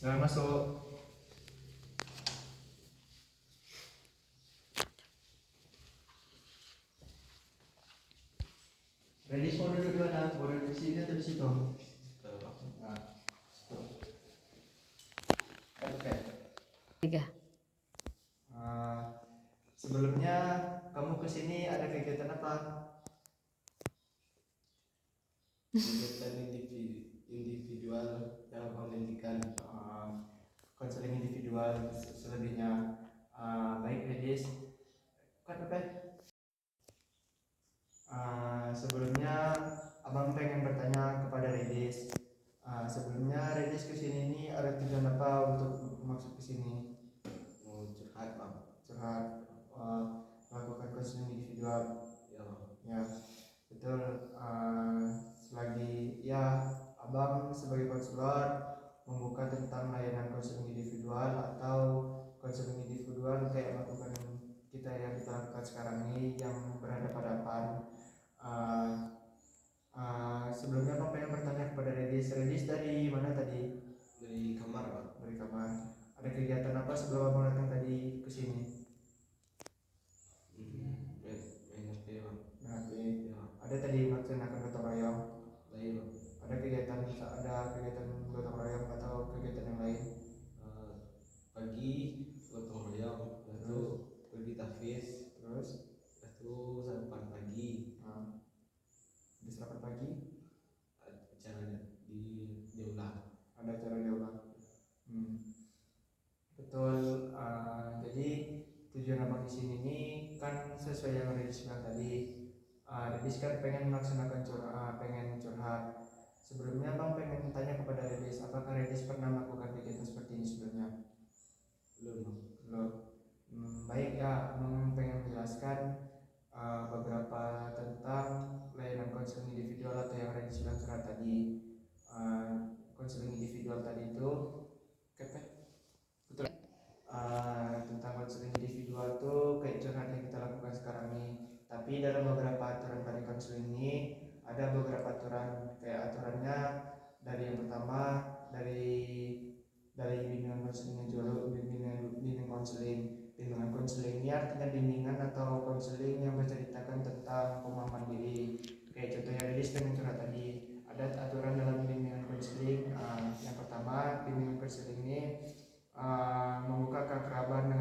Jangan masuk. Ready mau duduk di mana? Mau duduk di sini atau di situ? Nah, situ. Oke. Tiga. Sebelumnya kamu kesini ada kegiatan apa? Kegiatan individual dalam pendidikan, konseling individual selebihnya. Baik Redis, kan apa? Sebelumnya abang pengen bertanya kepada Redis. Sebelumnya Redis kesini ini ada tujuan apa untuk masuk kesini? mau curhat bang. Curhat, melakukan konseling individual. Ya, Ya, betul. Selagi ya abang sebagai konselor membuka tentang layanan konseling individual atau konseling individual kayak melakukan kita yang kita lakukan sekarang ini yang berhadapan-hadapan. Sebelumnya abang pengen bertanya kepada Redis. Redis dari mana tadi? dari kamar bang. Dari kamar. Ada kegiatan apa sebelum abang datang tadi ke sini? Main HP bang. Nah, Ya, ada tadi melaksanakan gotong royong. lain bang. Ada kegiatan gotong royong atau kegiatan yang lain? Pagi gotong royong, lalu pergi tahfiz, Terus lalu sarapan pagi, di sarapan pagi acara di aula. ada acara di aula. Betul. Jadi tujuan abang di sini ini kan sesuai yang Redis bilang tadi. Redis kan pengen melaksanakan pengen curhat. Sebelumnya abang pengen tanya kepada Redis, apakah Redis pernah melakukan kegiatan seperti ini sebelumnya? Belum bang. Belum. Baik ya, abang pengen menjelaskan beberapa tentang layanan konseling individual atau yang Redis bilang curhat tadi. Konseling individual tadi itu betul. Tentang konseling individual tuh kayak curhat yang kita lakukan sekarang ini. Tapi dalam beberapa aturan dari konseling ini ada beberapa aturan, kayak aturannya dari yang pertama dari bimbingan konselingnya dulu. Bimbingan konseling ini artinya bimbingan atau konseling yang menceritakan tentang pemahaman diri. Kayak contohnya Rilis dengan curhat tadi, ada aturan dalam bimbingan konseling. Yang pertama, bimbingan konseling ini membuka keakraban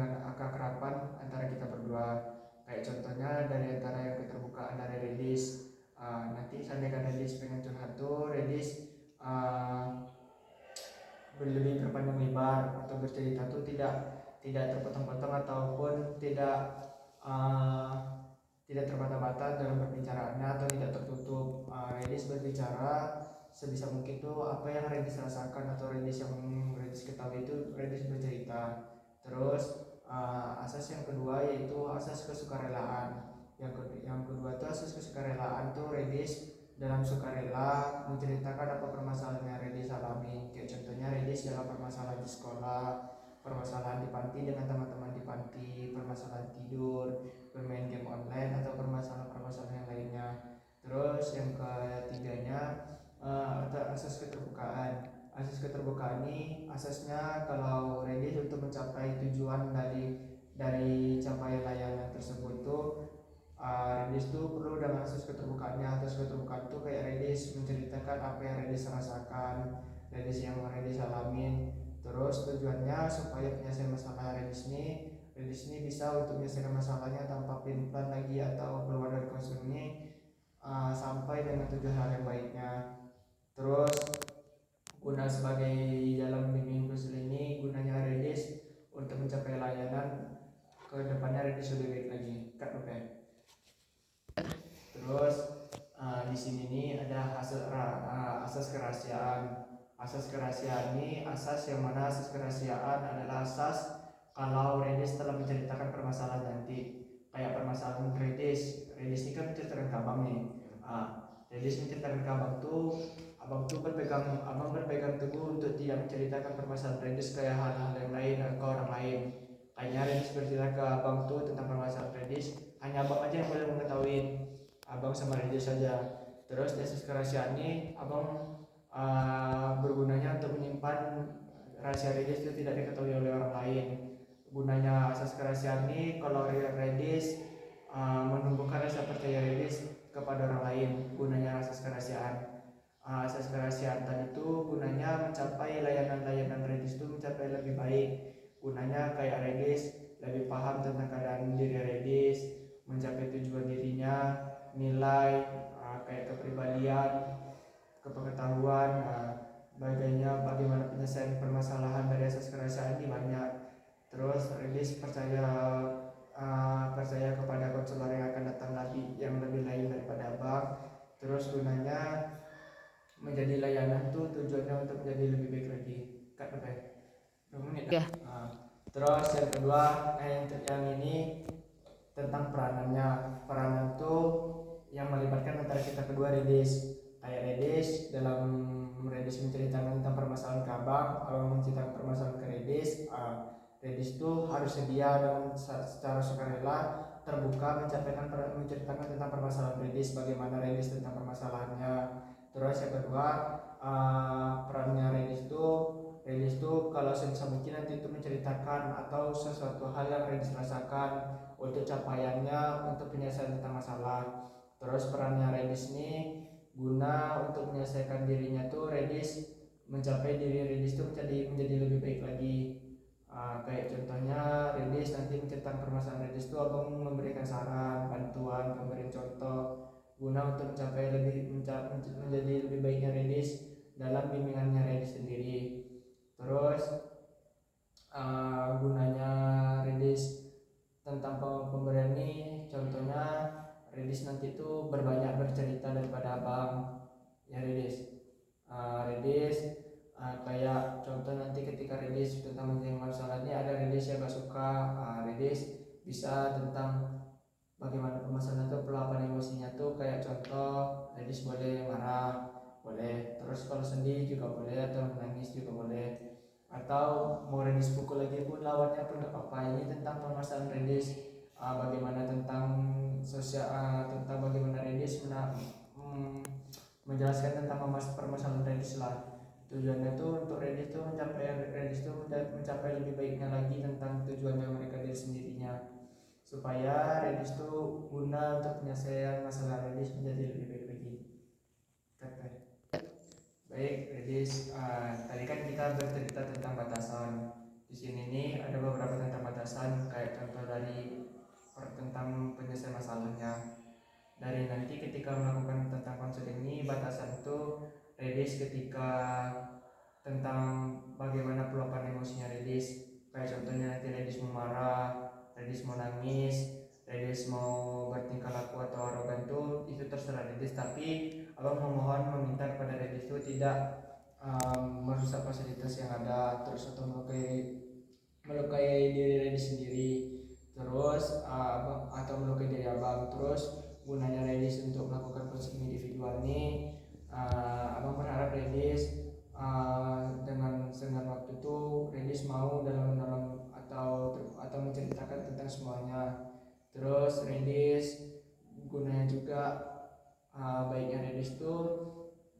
antara kita berdua. Kayak contohnya dari antara yang keterbukaan dari Redis. Nanti seandainya Redis pengen curhat tuh, Redis lebih berpanjang lebar atau bercerita tuh tidak terpotong-potong ataupun tidak terbata-bata dalam perbicaraannya atau tidak tertutup. Redis berbicara sebisa mungkin tuh apa yang Redis rasakan atau Redis ketahui itu Redis bercerita. Terus asas yang kedua yaitu asas kesukarelaan. Yang kedua tuh asas kesukarelaan tuh Redis dalam sukarela menceritakan apa permasalahan yang Redis alami. Kayak contohnya Redis dalam permasalahan di sekolah, permasalahan di panti dengan teman-teman di panti, permasalahan tidur, bermain game online, atau permasalahan yang lainnya. Terus yang ketiganya asas keterbukaan. Asas keterbukaan ini asasnya kalau Redis untuk mencapai tujuan dari capaian layanan tersebut tuh Redis tuh perlu dengan asas keterbukaannya. Asas keterbukaan tuh kayak Redis menceritakan apa yang Redis rasakan, Redis yang Redis alamin. Terus tujuannya supaya penyelesaian masalah Redis ini bisa untuk menyelesaikan masalahnya tanpa pelin-pelan lagi atau keluar dari konseling ini sampai dengan tujuan hal yang baiknya. Terus guna sebagai dalam bimbingan konseling ini gunanya Redis untuk mencapai layanan ke depannya Redis lebih baik lagi. Kak Rupen. Terus di sini nih ada asas kerahasiaan. Asas kerahasiaan ini asas yang mana asas kerahasiaan adalah asas kalau Redis telah menceritakan permasalahan nanti. Kayak permasalahan Redis ini kan menceritakan ke abang nih. Redis menceritakan ke abang tuh berpegang teguh untuk tidak menceritakan permasalahan Redis kayak hal-hal yang lain ke orang lain. Kayaknya Redis bercerita ke abang tuh tentang permasalahan Redis, hanya abang aja yang boleh mengetahui, abang sama Redis saja. Terus asas kerahasiaan ini abang bergunanya untuk menyimpan rahasia Redis itu tidak diketahui oleh orang lain. Gunanya asas kerahasiaan ini kalau Redis menumbuhkan rasa percaya Redis kepada orang lain. Gunanya asas kerahasiaan. Asas kerahasiaan tadi itu gunanya mencapai layanan-layanan Redis itu mencapai lebih baik. Gunanya kayak Redis lebih paham tentang keadaan diri Redis, mencapai tujuan dirinya, nilai kayak kepribadian, kepengetahuan, bagaimana penyelesaian permasalahan dari asas kerahasiaan ini banyak. Terus Redis percaya kepada konselor yang akan datang lagi yang lebih lain daripada abang. Terus gunanya menjadi layanan tuh tujuannya untuk menjadi lebih baik lagi. Kak berapa ya? 2 menit ya. Terus yang kedua, yang ini tentang peranan tuh yang melibatkan antara kita kedua Redis. Kayak Redis dalam Redis menceritakan tentang permasalahan ke abang menceritakan permasalahan ke Redis. Redis tuh harus sedia dan secara sukarela terbuka menceritakan tentang permasalahan Redis, bagaimana Redis tentang permasalahannya. Terus yang kedua, perannya Redis tuh kalau sebisa mungkin nanti itu menceritakan atau sesuatu hal yang Redis rasakan untuk capaiannya untuk penyelesaian tentang masalah. Terus perannya Redis ini guna untuk menyelesaikan dirinya tuh Redis mencapai diri Redis tuh menjadi lebih baik lagi. Kayak contohnya Redis nanti menceritakan permasalahan Redis tuh abang memberikan saran, bantuan, pemberian contoh guna untuk menjadi lebih baiknya Redis dalam bimbingannya Redis sendiri. Terus gunanya Redis tentang pemberian ini contohnya Redis nanti itu berbanyak bercerita daripada abang ya Redis. Kayak contoh nanti ketika Redis tentang masalah ini ada Redis yang gak suka, Redis bisa tentang bagaimana permasalahan itu peluapan emosinya tuh kayak contoh Redis boleh marah, boleh, terus kalau sedih juga boleh, atau menangis juga boleh, atau mau Redis pukul lagi pun lawannya pun gak apa-apa. Ini tentang permasalahan Redis, bagaimana tentang tentang bagaimana Redis menjelaskan tentang permasalahan Redis lah. Tujuannya tuh untuk Redis tuh mencapai lebih baiknya lagi tentang tujuannya mereka diri sendirinya, supaya Redis tuh guna untuk penyelesaian masalah Redis menjadi lebih baik lagi. Baik Redis, tadi kan kita bercerita tentang batasan. Di sini nih ada beberapa tentang batasan, kayak contoh dari tentang penyelesaian masalahnya. Dari nanti ketika melakukan tentang konseling ini, batasan itu Redis ketika tentang bagaimana peluapan emosinya Redis, kayak contohnya nanti Redis mau marah, Redis mau nangis, Redis mau bertingkah laku atau arogan tuh itu terserah Redis, tapi abang memohon meminta kepada Redis itu tidak merusak fasilitas yang ada, terus atau melukai diri Redis sendiri, terus atau melukai diri abang. Terus gunanya Redis untuk melakukan coaching individual ini, abang berharap Redis dengan waktu itu Redis mau dalam atau menceritakan tentang semuanya. Terus Redis gunanya juga baiknya Redis tuh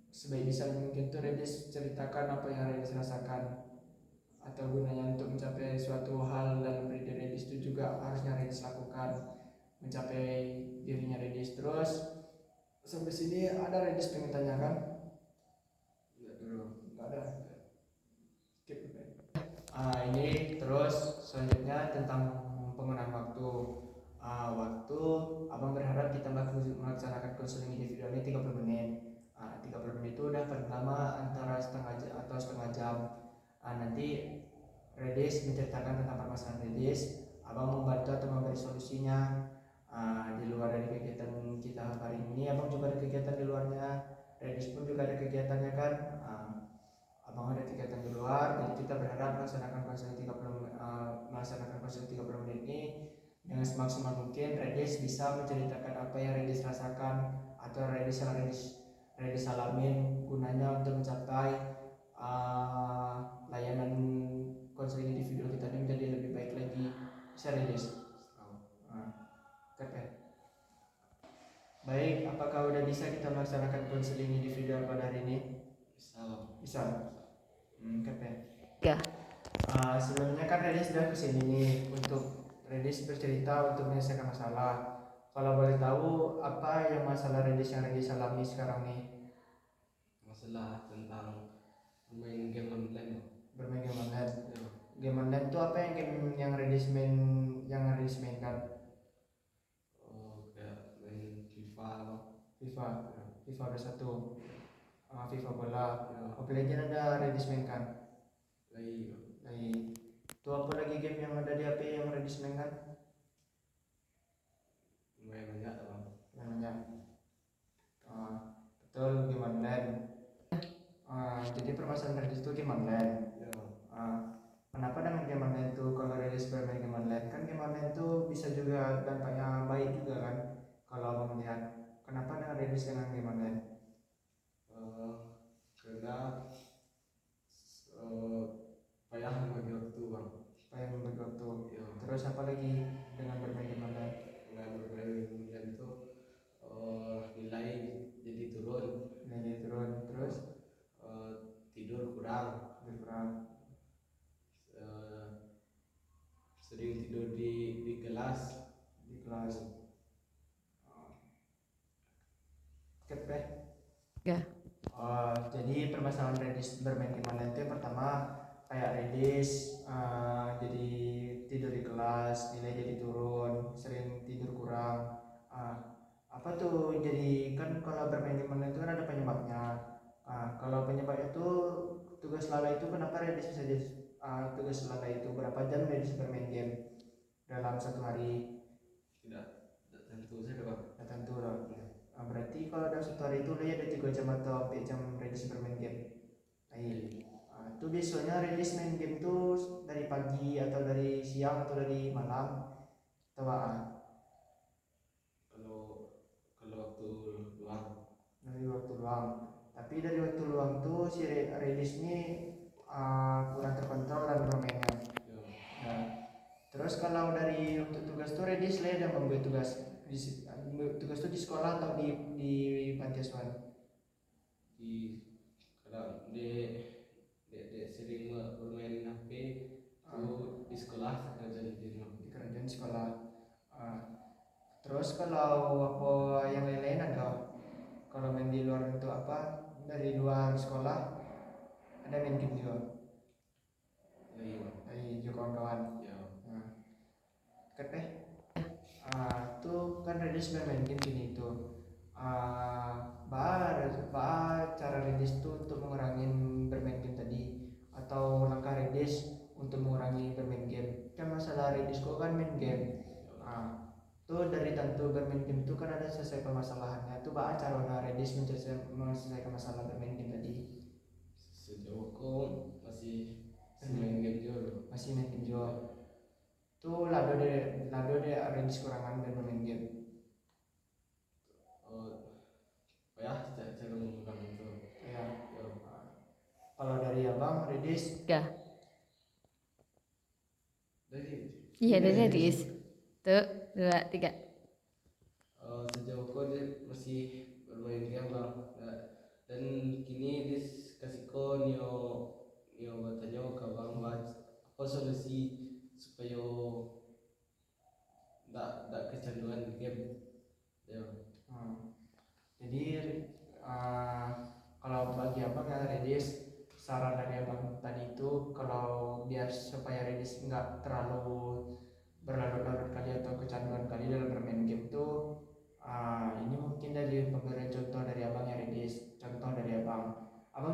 sebaik bisa mungkin tuh Redis ceritakan apa yang Redis rasakan, atau gunanya untuk mencapai suatu hal dalam diri Redis itu juga harusnya Redis lakukan mencapai dirinya Redis. Terus sampai sini ada Redis pengen tanyakan? Enggak ada. Skip. Ini terus selanjutnya tentang penggunaan waktu. Waktu abang berharap kita melaksanakan konseling individual ini 30 menit. 30 menit itu udah paling lama antara setengah jam. Nanti Redis menceritakan tentang permasalahan Redis, abang membantu atau memberi solusinya. Di luar dari kegiatan kita hari ini, abang juga ada kegiatan di luarnya. Redis pun juga ada kegiatannya kan. Abang ada kegiatan di luar, jadi kita berharap melaksanakan konseling 30 menit ini dengan semaksimal mungkin Redis bisa menceritakan apa yang Redis rasakan atau Redis alamin, gunanya untuk mencapai layanan konseling individu kita ini menjadi lebih baik lagi. Bisa Redis? Baik, apakah udah bisa kita melaksanakan konseling individual pada hari ini? Bisa. Bisa. Sebelumnya kan Redis sudah kesini nih untuk Redis bercerita untuk menyelesaikan masalah. Kalau boleh tahu apa yang masalah Redis alami sekarang nih? Masalah tentang main game online. Bermain game online. Ya. Game online itu apa yang Redis mainkan? Kayak main FIFA apa. FIFA, Ya. FIFA 21, FIFA bola. Ya. Mobile Legends ada Redis mainkan. Lagi Itu apa lagi game yang ada di HP yang Redis mainkan? main banyak bang. Namanya betul game online. Jadi permasalahan Redis itu game online. Ya. Kenapa dengan game online itu kalau Redis bermain game online? Kan game online itu bisa juga dampaknya baik juga kan? Kalau abang melihat, kenapa dengan Redis dengan game online? Karena payah bagi waktu bang. Supaya membagi waktu. Ya. Terus apa lagi dengan bermain game online? Dengan bermain kemudian itu nilai jadi turun. Nilainya turun, terus Tidur kurang. berkurang. Sering tidur di kelas. Di kelas. Oke, Ya. jadi permasalahan Redis bermain game online itu yang pertama kayak Redis jadi tidur di kelas, nilai jadi turun, sering tidur kurang. Apa tuh? Jadi kan kalau bermain game online itu kan ada penyebabnya. Kalau penyebabnya itu tugas lalai itu kenapa Redis bisa jadi tugas lalai itu berapa jam Redis bermain game dalam satu hari? Tidak tentu saja bang. Ya tentu lah. Berarti kalau dalam satu hari itu dia ada 3 jam atau 4 jam Redis bermain game. Itu biasanya Redis main game tuh dari pagi atau dari siang atau dari malam atau Kalau waktu luang. dari waktu luang. Tapi dari waktu luang tuh si Redis ini kurang terkontrol dalam bermainnya. Ya. Nah, terus kalau dari untuk tugas tuh Redis ada membuat tugas tuh di sekolah atau di panti asuhan? Kadang dia sering bermain HP itu di sekolah kerjaan di rumah. Di kerjaan sekolah. Terus kalau apa yang lain-lain ada? Kalau main di luar itu apa? Dari luar sekolah ada main game juga. Lagi bang. Dari juga kawan-kawan. Ya. Dekat deh. Tuh kan Redis bermain game gini tuh. Cara Redis tuh untuk mengurangi bermain game tadi atau langkah Redis untuk mengurangi bermain game. Kan masalah Redis kok kan main game. Tuh dari tentu bermain game tuh kan ada selesai permasalahannya. Tuh cara Redis menyelesaikan masalah bermain game tadi. Sejauh kok masih main game juga. Masih main game juga. Tuh lado deh Redis kurangan dan bermain game. Ya cara mengurangi itu. Ya. Kalau dari abang Redis Ya. Dari Iya, dari Redis. Tuh, 2, 3. sejauh kok dia masih bermain game bang. Dan kini dia kasih ko nio bertanya ke bang apa solusi supaya tidak kecanduan game. Ya. Jadi kalau bagi abang ya Redis, saran dari abang tadi itu kalau biar supaya Redis nggak terlalu berlarut-larut kali atau kecanduan kali dalam bermain game tuh, ini mungkin dari pemberian contoh dari abang ya Redis. Contoh dari abang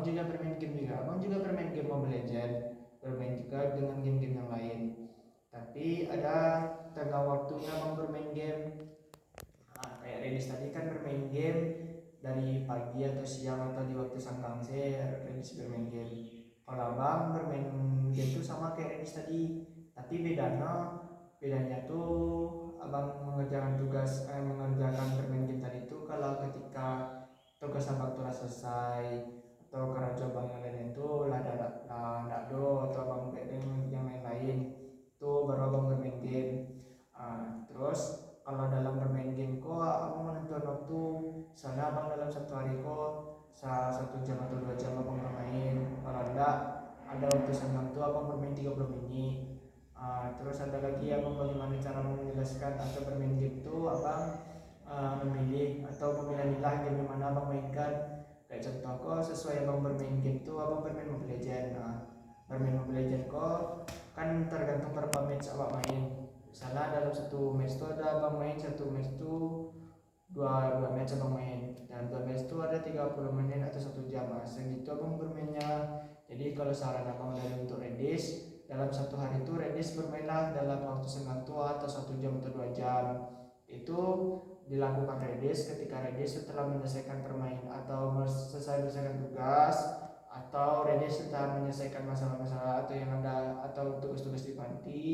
juga bermain game juga, abang juga bermain game Mobile Legends, bermain juga dengan game-game yang lain. Tapi ada tengah waktunya abang bermain game. Kayak Redis tadi kan bermain game dari pagi atau siang atau di waktu senggang saya Redis bermain game. Kalau abang bermain game tuh sama kayak Redis tadi, tapi bedanya tuh abang mengerjakan bermain game tadi tuh kalau ketika tugas abang telah selesai atau kerja abang yang lain itu lah do atau abang yang lain-lain tuh baru abang bermain game. Terus kalau dalam bermain game kok abang menentukan waktu, soalnya abang dalam satu hari kok 1 jam atau 2 jam abang bermain. Kalau enggak ada waktu senggang tuh abang bermain 30 menit. Terus ada lagi abang bagaimana cara menjelaskan atau bermain game tuh abang memilih atau memilah-milah game yang mana abang mainkan. Kayak contoh kok sesuai abang bermain game tuh abang bermain Mobile Legend. Bermain Mobile Legend kok kan tergantung berapa match abang main. Misalnya dalam satu match tuh ada abang main satu match tuh dua match abang main, dan dua match itu ada 30 menit atau 1 jam, segitu abang bermainnya. Jadi kalau saran abang dari untuk Redis, dalam satu hari itu Redis bermainlah dalam waktu senggang tua atau 1 jam atau 2 jam. Itu dilakukan Redis ketika Redis setelah menyelesaikan permain atau selesai menyelesaikan tugas, atau Redis setelah menyelesaikan masalah-masalah atau yang ada atau tugas-tugas di panti,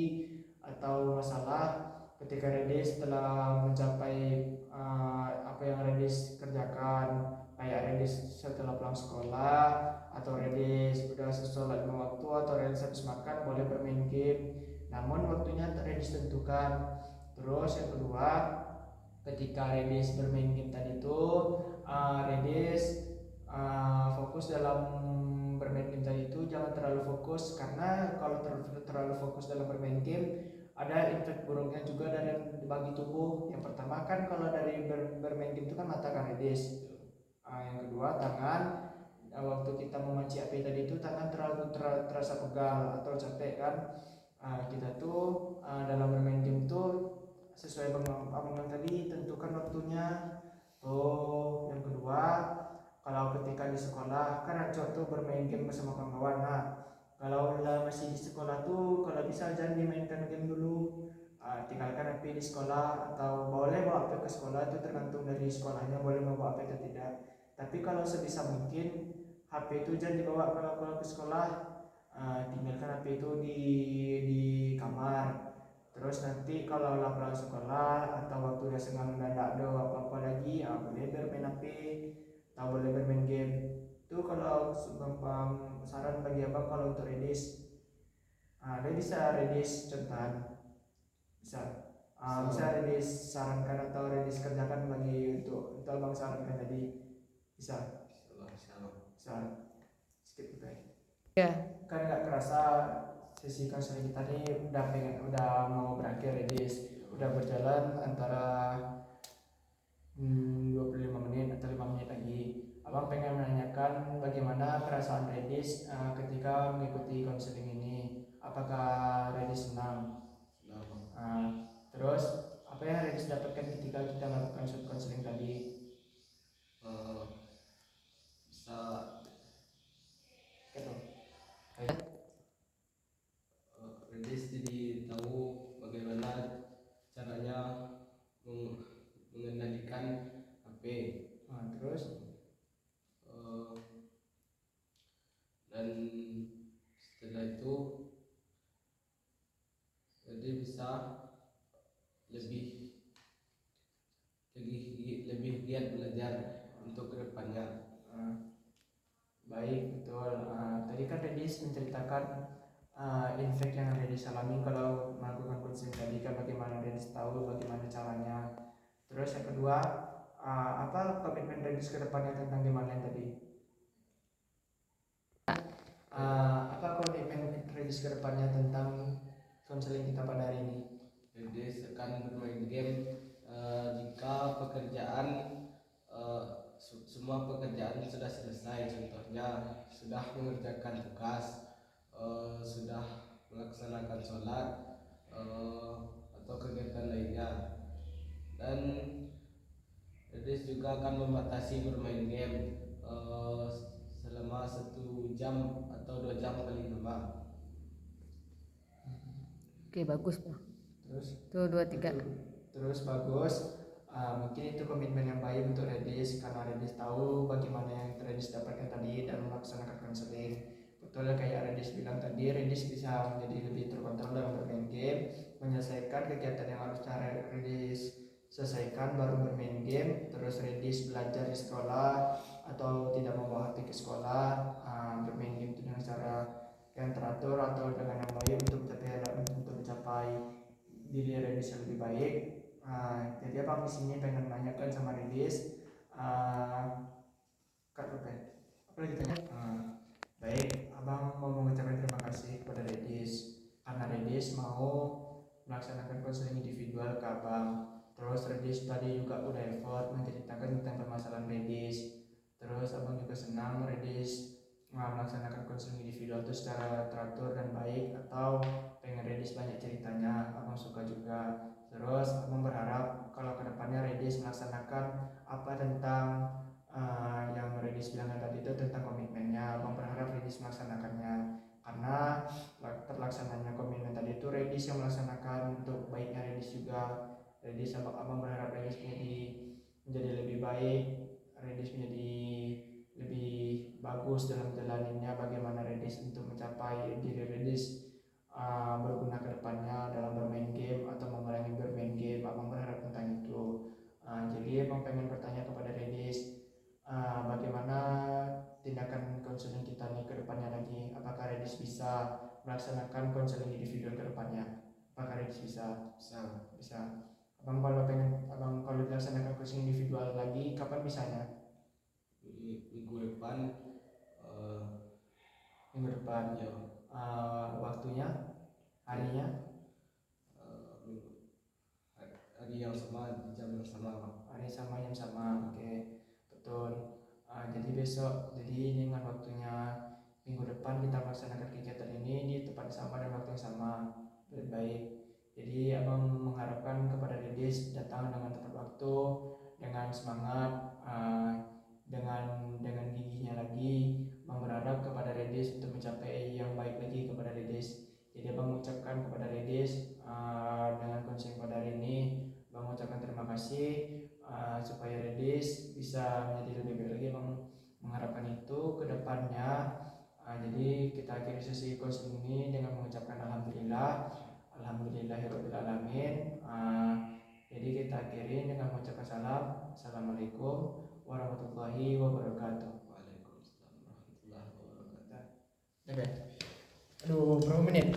atau masalah ketika Redis telah mencapai apa yang Redis kerjakan, kayak Redis setelah pulang sekolah, atau Redis udah sholat 5 waktu, atau Redis habis makan, boleh bermain game, namun waktunya Redis tentukan. Terus yang kedua, ketika Redis bermain game tadi itu Redis fokus dalam bermain game tadi itu, jangan terlalu fokus, karena kalau terlalu fokus dalam bermain game ada efek buruknya juga dari bagi tubuh. Yang pertama kan kalau dari bermain game itu kan mata kan Redis. Yang kedua tangan. Waktu kita memaci api tadi itu tangan terasa pegal atau capek kan. Kita tuh dalam bermain game tuh sesuai abang tadi tentukan waktunya. Tuh yang kedua, kalau ketika di sekolah kan ada tuh bermain game bersama kawan-kawan. Kalau masih di sekolah tuh kalau bisa jangan dimainkan game dulu. Tinggalkan HP di sekolah, atau boleh bawa HP ke sekolah, itu tergantung dari sekolahnya boleh bawa HP atau tidak. Tapi kalau sebisa mungkin HP itu jangan dibawa kalau ke sekolah. Tinggalkan HP itu di kamar. Terus nanti kalau pulang sekolah atau waktu udah senggang dan tidak ada apa-apa lagi, boleh bermain HP atau boleh bermain game. Itu kalau saran bagi abang kalau untuk Redis. Dia bisa Redis contohan, bisa bisa Redis sarankan atau Redis kerjakan bagi untuk abang sarankan tadi, bisa skip baik. Ya. Kan nggak kerasa sesi konseling kita nih udah mau berakhir Redis, udah berjalan antara 25 menit atau 5 menit lagi. Abang pengen menanyakan bagaimana perasaan Redis ketika mengikuti konseling ini. Apakah Redis senang? Terus apa yang Redis dapatkan ketika kita melakukan konseling tadi? Bisa Redis jadi tahu bagaimana caranya mengendalikan HP. Terus dan setelah itu jadi bisa lebih giat belajar untuk kedepannya. Baik, betul. Tadi kan Redis menceritakan efek yang Redis alami kalau melakukan konseling tadi, kan bagaimana Redis tahu bagaimana caranya. Terus yang kedua, apa komitmen Redis ke depannya tentang game online tadi? Apa komitmen Redis ke depannya tentang konseling kita pada hari ini? Redis akan bermain game jika pekerjaan semua pekerjaan sudah selesai, contohnya sudah mengerjakan tugas, sudah melaksanakan sholat atau kegiatan lainnya. Dan Redis juga akan membatasi bermain game selama 1 jam atau 2 jam paling lama. Oke, bagus Pak. Terus Tuh 2, 3. Terus bagus. Mungkin itu komitmen yang baik untuk Redis, karena Redis tahu bagaimana yang Redis dapatkan tadi dan melaksanakan konseling. Betul kayak Redis bilang tadi, Redis bisa menjadi lebih terkontrol dalam bermain game, menyelesaikan kegiatan yang harusnya Redis selesaikan baru bermain game. Terus Redis belajar di sekolah atau tidak membawa HP ke sekolah, bermain game itu dengan cara yang teratur atau dengan yang baik untuk mencapai diri Redis yang lebih baik. Jadi abang di sini pengen menanyakan sama Redis, Kak Ruben, apa lagi tanya? Baik, Abang mau mengucapkan terima kasih kepada Redis karena Redis mau melaksanakan konseling individual ke Abang. Terus Redis tadi juga udah effort menceritakan tentang permasalahan Redis. Terus Abang juga senang Redis melaksanakan konseling individual itu secara teratur dan baik, atau pengen Redis banyak ceritanya, Abang suka juga. Terus Abang berharap kalau kedepannya Redis melaksanakan apa tentang yang Redis bilang tadi itu tentang komitmennya, Abang berharap Redis melaksanakannya, karena terlaksananya komitmen tadi itu Redis yang melaksanakan untuk baiknya Redis juga. Redis abang berharap Redis menjadi lebih baik, Redis menjadi lebih bagus dalam jalaninnya, bagaimana Redis untuk mencapai diri Redis berguna ke depannya dalam bermain game atau mengurangi bermain game. Abang berharap tentang itu. Jadi abang pengen bertanya kepada Redis, bagaimana tindakan konseling kita nih ke depannya lagi. Apakah Redis bisa melaksanakan konseling individual ke depannya? Apakah Redis bisa? Bisa. Abang kalau dilaksanakan konseling individual lagi, kapan bisanya? Minggu depan. Minggu depan. Ya. Waktunya, harinya? Hari yang sama, jam yang sama, Pak. Hari sama, jam sama. Oke, betul. Jadi besok, jadi dengan waktunya minggu depan kita melaksanakan kegiatan ini di tempat sama dan waktu yang sama. Baik. Jadi abang mengharapkan kepada Dedis datang dengan tepat waktu, dengan semangat, dengan giginya lagi. Abang berharap kepada Dedis untuk mencapai yang baik lagi kepada Dedis. Jadi abang mengucapkan kepada Dedis dengan konsen pada hari ini, abang mengucapkan terima kasih supaya Redis bisa menjadi lebih baik lagi. Abang mengharapkan itu ke depannya. Jadi kita akhiri sesi konseling ini dengan mengucapkan alhamdulillah, alhamdulillahirabbil alamin. Jadi kita akhiri dengan mengucapkan salam. Assalamualaikum warahmatullahi wabarakatuh. Waalaikumsalam warahmatullahi wabarakatuh. Aduh, berapa menit?